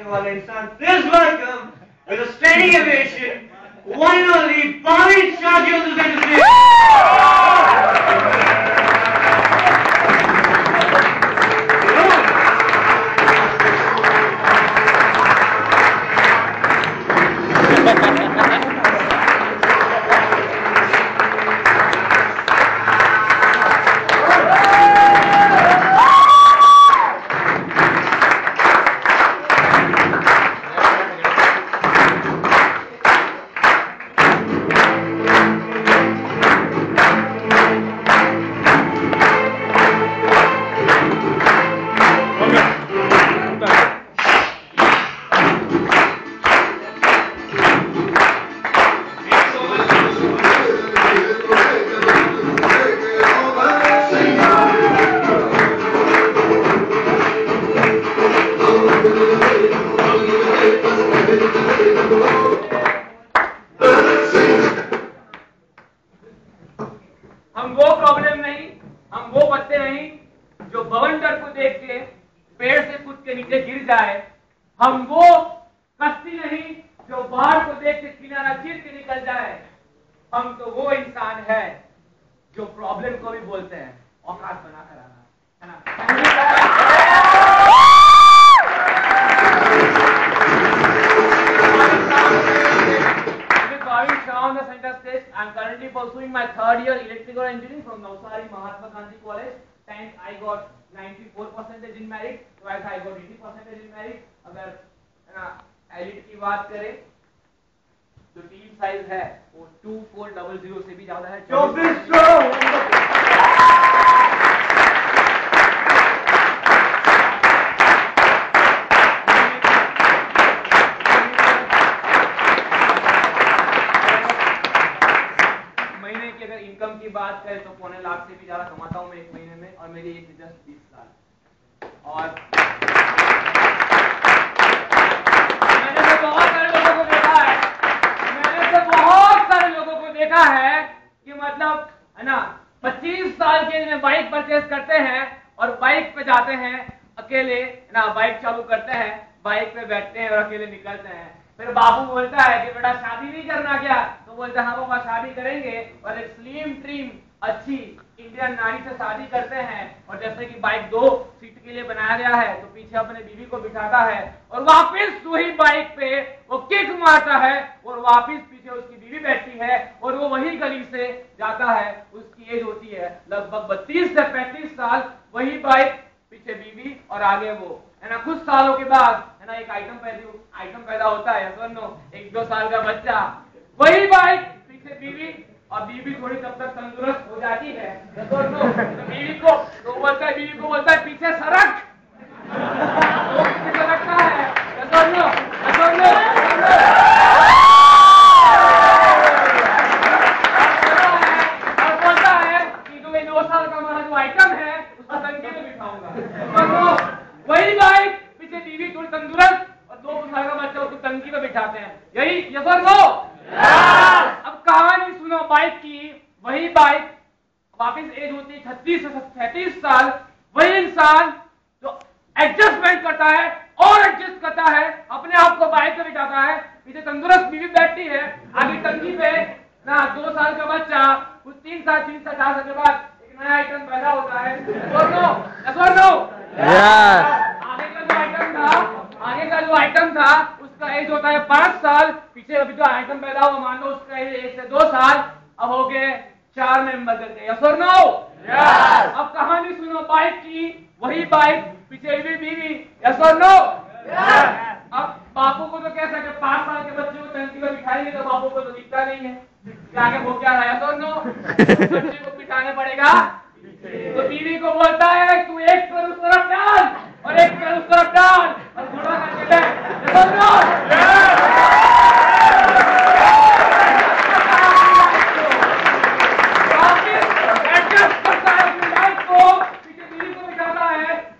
करने वाले इंसान, please welcome with a standing ovation one and only Bhavin Shah ji. हम वो प्रॉब्लम नहीं, हम वो बच्चे नहीं जो बवंडर को देख के पेड़ से कूद के नीचे गिर जाए। हम वो कश्ती नहीं जो बाढ़ को देख के किनारा चीर के निकल जाए। हम तो वो इंसान है जो प्रॉब्लम को भी बोलते हैं औकात बनाकर आना, है ना? On the center stage, I am currently pursuing my third year electrical engineering from Navsari Mahatma Gandhi College. 10th I got 94% in merit, 12th I got 80% in merit. अगर एलिट की बात करें तो टीम साइज है वो 2400 से भी ज्यादा है। 2400 इनकम की बात करें तो 2.25 लाख से भी ज्यादा कमाता हूं मैं एक महीने में, और मेरी एज जस्ट 20 साल। और मैंने तो बहुत सारे लोगों को देखा है कि मतलब है ना 25 साल के में बाइक परचेस करते हैं और बाइक पे जाते हैं अकेले, ना बाइक चालू करते हैं, बाइक पे बैठते हैं और अकेले निकलते हैं। फिर बाबू बोलता है कि बेटा शादी नहीं करना क्या? तो बोलते हैं हाँ पापा शादी करेंगे, और एक स्लिम ट्रिम अच्छी इंडियन नारी से शादी करते हैं। और जैसे कि बाइक 2 सीट के लिए बनाया गया है तो पीछे अपने बीवी को बिठाता है और वापस वही बाइक पे वो किक मारता है और वापस पीछे उसकी बीवी बैठती है और वो वही गली से जाता है। उसकी एज होती है लगभग 32 से 35 साल, वही बाइक पीछे बीवी और आगे वो, है ना। कुछ सालों के बाद है ना एक आइटम पैदा होता है, दोनों 1-2 साल का बच्चा, वही बाइक पीछे बीवी, और बीवी थोड़ी तब तक तंदुरुस्त हो जाती है तो बीवी को बोलता है पीछे सड़क, वो पीछे सड़कता है और बोलता है कि जो 2 साल का हमारा जो आइटम है उसको टंकी में बिठाऊंगा। वही बाइक पीछे बीवी थोड़ी तंदुरुस्त और 2 साल का बच्चा उसको टंकी में बिठाते हैं। यही यस और नो? अब कहानी सुनो बाइक की। वही बाइक वापस एज होती है 36 से 37 साल, वही इंसान जो एडजस्टमेंट करता है और एडजस्ट करता है, अपने आप को बाइक पे बिठाता है, पीछे तंदुरुस्त बीवी बैठती है, आगे टंकी पे ना 2 साल का बच्चा, कुछ 3 साल 4 साल के बाद एक नया आइटम पैदा होता है। आगे का जो आइटम था उसका एज होता है 5 साल, पीछे अभी जो आइटम पैदा हुआ मान लो उसका एज 1 से 2 साल, अब हो गए 4 मेंबर करके। यस और नो? अब कहानी सुनो बाइक की। वही बाइक पीछे भी बीवी। यस और नो? अब बापू को तो कह सकते 5 साल के बच्चे को टंकी में बिठाएंगे तो बापू को तो दिखता नहीं है कि आगे हो क्या रहा है। यस और नो? बच्चे को बिठाने पड़ेगा तो बीवी को बोलता है तू एक पैर उस तरफ डाल और एक पैर उस तरफ डाल और घोड़ा करके बैठ। यस और नो?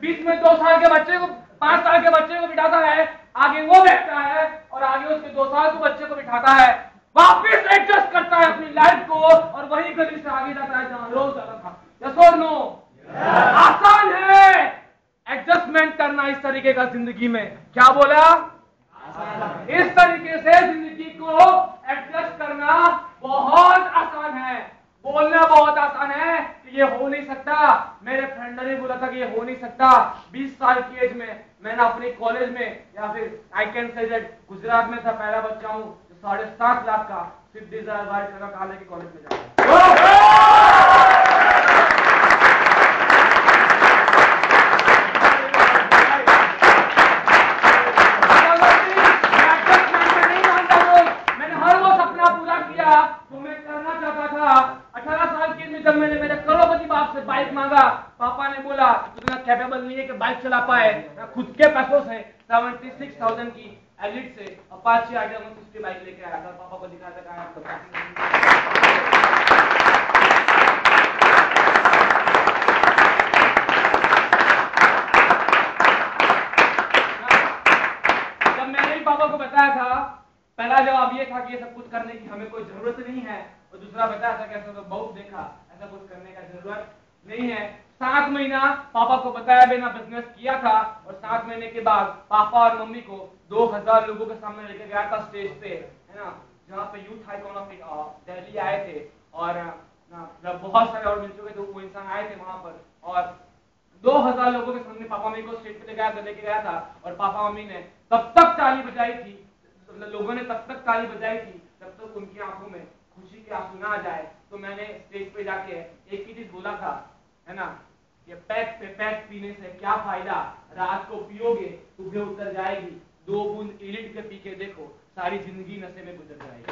बीच में 2 साल के बच्चे को 5 साल के बच्चे को बिठाता है, आगे वो बैठता है और आगे उसके 2 साल के बच्चे को बिठाता है, वापस एडजस्ट करता है अपनी लाइफ को और वही गली से आगे जाता है जहां रोज जाता था। यस और नो? आसान है एडजस्टमेंट करना इस तरीके का जिंदगी में। क्या बोला? इस तरीके से जिंदगी को एडजस्ट करना बहुत आसान है, बोलना बहुत आसान है कि ये हो नहीं सकता। मेरे फ्रेंड ने बोला था कि ये हो नहीं सकता। 20 साल की एज में मैंने अपने कॉलेज में, या फिर I can say that Gujarat में था, पहला बच्चा हूँ जो 7.5 लाख का स्विफ्ट डिजायर बाइक कहा लेके कॉलेज में जाता। जब मैंने मेरे करोड़पति बाप से बाइक मांगा, पापा ने बोला तू इतना कैपेबल नहीं है कि बाइक चला पाए। मैं खुद के पैसों से 76,000 की एलिट से अपाचे आइडिया 160 बाइक लेके आया था, पापा को दिखाता कहा जब मैंने ही पापा को बताया था, पहला जवाब ये था कि ये सब कुछ करने की हमें कोई जरूरत नहीं है, और दूसरा बताया था कि ऐसा तो बहुत देखा, ऐसा कुछ करने का जरूरत नहीं है। 7 महीना पापा को बताया बिना बिजनेस किया था, और 7 महीने के बाद पापा और मम्मी को 2000 लोगों के सामने लेके गया था स्टेज पे, है ना, जहाँ पे यूथ आइकॉन ऑफ दिल्ली आए थे, और बहुत सारे और मिल चुके थे, वो इंसान आए थे वहां पर, और 2000 लोगों के सामने पापा मम्मी को स्टेज पे लेके गया था, और पापा मम्मी ने तब तक ताली बजाई थी, लोगों ने तब तक ताली बजाई थी जब तक उनकी आंखों में खुशी के आंसू ना आ जाए। तो मैंने स्टेज पे जाके एक ही चीज बोला था, है ना, ये पैक पे पैक पीने से क्या फायदा, रात को पियोगे सुबह उतर जाएगी, 2 बूंद एलिट के पी के देखो, सारी जिंदगी नशे में गुजर जाएगी।